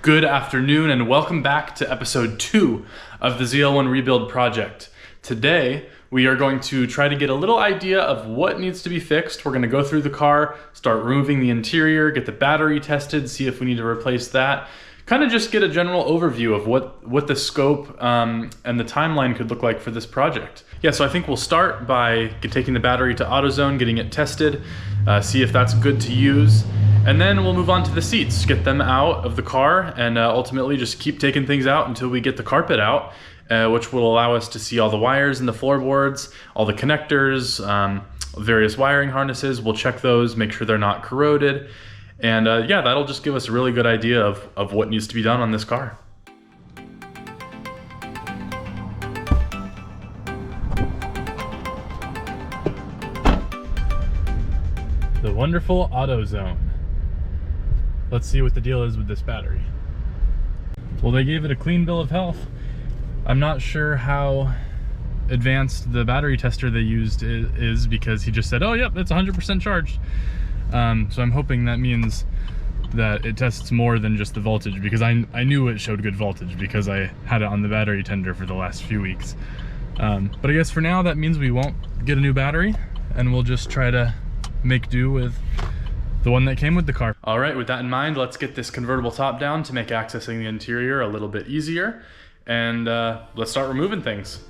Good afternoon and welcome back to episode 2 of the ZL1 rebuild project. Today we are going to try to get a little idea of what needs to be fixed. We're going to go through the car, start removing the interior, get the battery tested, see if we need to replace that. Kind of just get a general overview of what the scope and the timeline could look like for this project. Yeah, so I think we'll start by taking the battery to AutoZone, getting it tested, see if that's good to use. And then we'll move on to the seats, get them out of the car, and ultimately just keep taking things out until we get the carpet out, which will allow us to see all the wires in the floorboards, all the connectors, various wiring harnesses. We'll check those, make sure they're not corroded. And yeah, that'll just give us a really good idea of what needs to be done on this car. The wonderful AutoZone. Let's see what the deal is with this battery. Well, they gave it a clean bill of health. I'm not sure how advanced the battery tester they used is because he just said, oh, yep, it's 100% charged. So I'm hoping that means that it tests more than just the voltage, because I knew it showed good voltage because I had it on the battery tender for the last few weeks. But I guess for now that means we won't get a new battery and we'll just try to make do with the one that came with the car. All right, with that in mind, let's get this convertible top down to make accessing the interior a little bit easier. And let's start removing things.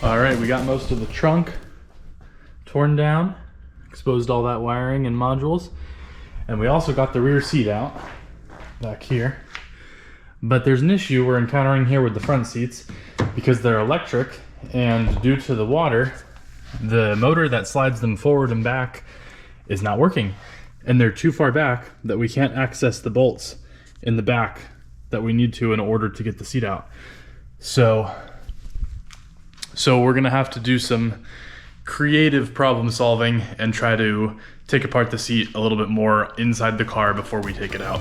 All right, we got most of the trunk torn down, exposed all that wiring and modules, and we also got the rear seat out back here. But there's an issue we're encountering here with the front seats because they're electric, and due to the water, the motor that slides them forward and back is not working, and they're too far back that we can't access the bolts in the back that we need to in order to get the seat out. So we're gonna have to do some creative problem solving and try to take apart the seat a little bit more inside the car before we take it out.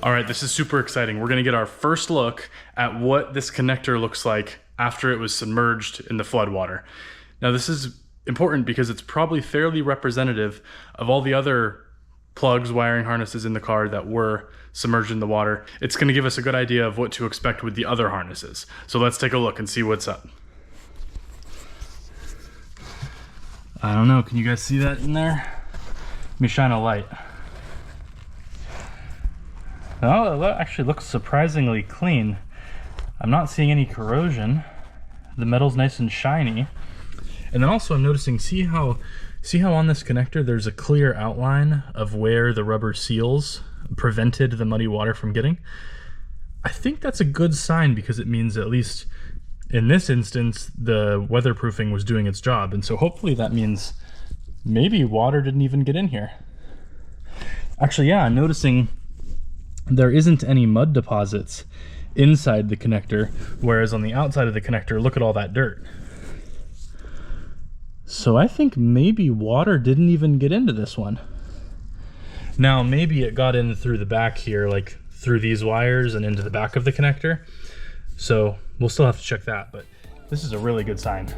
All right, this is super exciting. We're gonna get our first look at what this connector looks like after it was submerged in the floodwater. Now this is important because it's probably fairly representative of all the other plugs, wiring harnesses in the car that were submerged in the water. It's gonna give us a good idea of what to expect with the other harnesses. So let's take a look and see what's up. I don't know, can you guys see that in there? Let me shine a light. Oh, it actually looks surprisingly clean. I'm not seeing any corrosion. The metal's nice and shiny. And then also I'm noticing, see how on this connector there's a clear outline of where the rubber seals prevented the muddy water from getting? I think that's a good sign because it means, at least in this instance, the weatherproofing was doing its job. And so hopefully that means maybe water didn't even get in here. Actually, yeah, I'm noticing there isn't any mud deposits inside the connector, whereas on the outside of the connector, look at all that dirt. So I think maybe water didn't even get into this one. Now, maybe it got in through the back here, like through these wires and into the back of the connector. So we'll still have to check that, but this is a really good sign.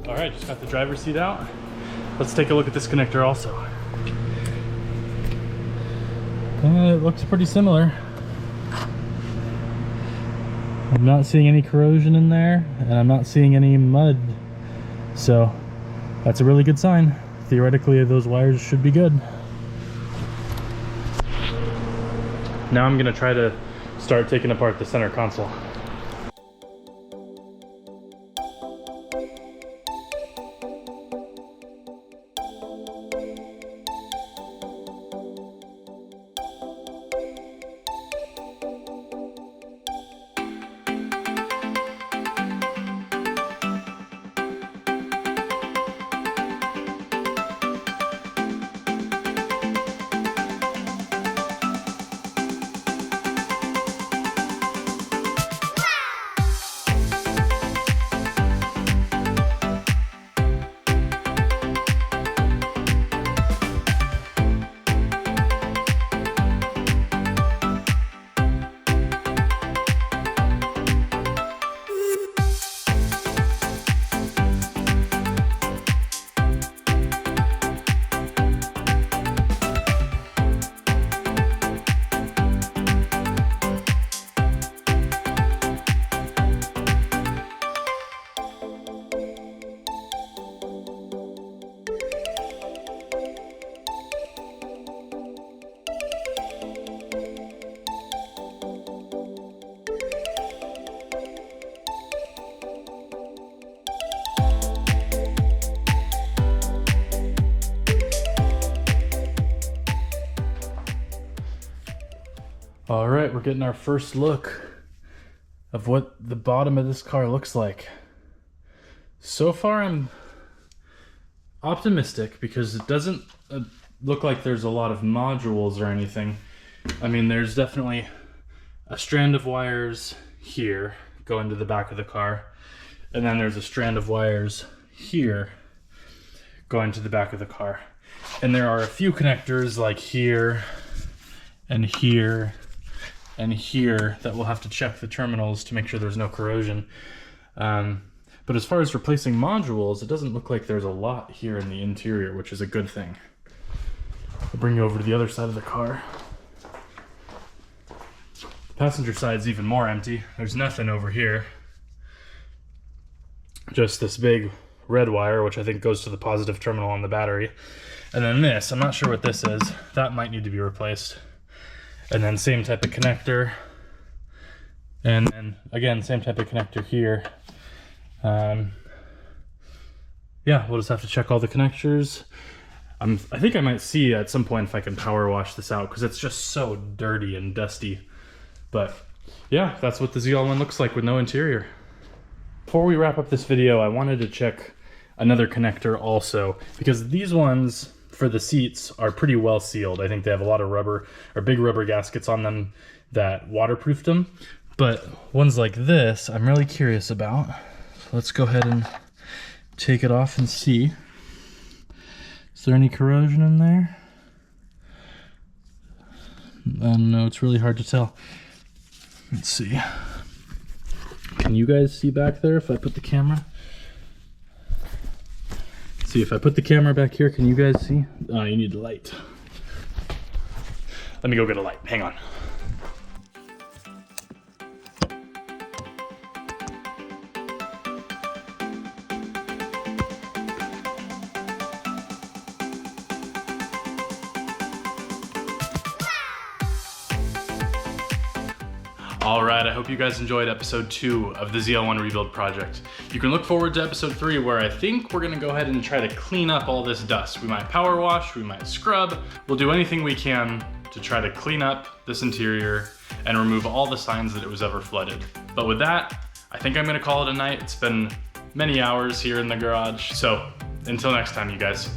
All right, just got the driver's seat out. Let's take a look at this connector also. And it looks pretty similar. I'm not seeing any corrosion in there, and I'm not seeing any mud. So that's a really good sign. Theoretically, those wires should be good. Now I'm gonna try to start taking apart the center console. All right, we're getting our first look of what the bottom of this car looks like. So far, I'm optimistic because it doesn't look like there's a lot of modules or anything. I mean, there's definitely a strand of wires here going to the back of the car, and then there's a strand of wires here going to the back of the car. And there are a few connectors like here and here and here that we'll have to check the terminals to make sure there's no corrosion. But as far as replacing modules, it doesn't look like there's a lot here in the interior, which is a good thing. I'll bring you over to the other side of the car. The passenger side's even more empty. There's nothing over here. Just this big red wire, which I think goes to the positive terminal on the battery. And then this, I'm not sure what this is. That might need to be replaced. And then same type of connector. And then again, same type of connector here. Yeah, we'll just have to check all the connectors. I think I might see at some point if I can power wash this out because it's just so dirty and dusty. But yeah, that's what the ZL1 looks like with no interior. Before we wrap up this video, I wanted to check another connector also, because these ones for the seats are pretty well sealed. I think they have a lot of rubber or big rubber gaskets on them that waterproofed them. But ones like this, I'm really curious about. So let's go ahead and take it off and see. Is there any corrosion in there? I don't know, it's really hard to tell. Let's see. Can you guys see back there if I put the camera? Let's see, if I put the camera back here, can you guys see? Oh, you need a light. Let me go get a light, hang on. Alright, I hope you guys enjoyed episode 2 of the ZL1 rebuild project. You can look forward to episode 3 where I think we're gonna go ahead and try to clean up all this dust. We might power wash, we might scrub, we'll do anything we can to try to clean up this interior and remove all the signs that it was ever flooded. But with that, I think I'm gonna call it a night. It's been many hours here in the garage, so until next time, you guys.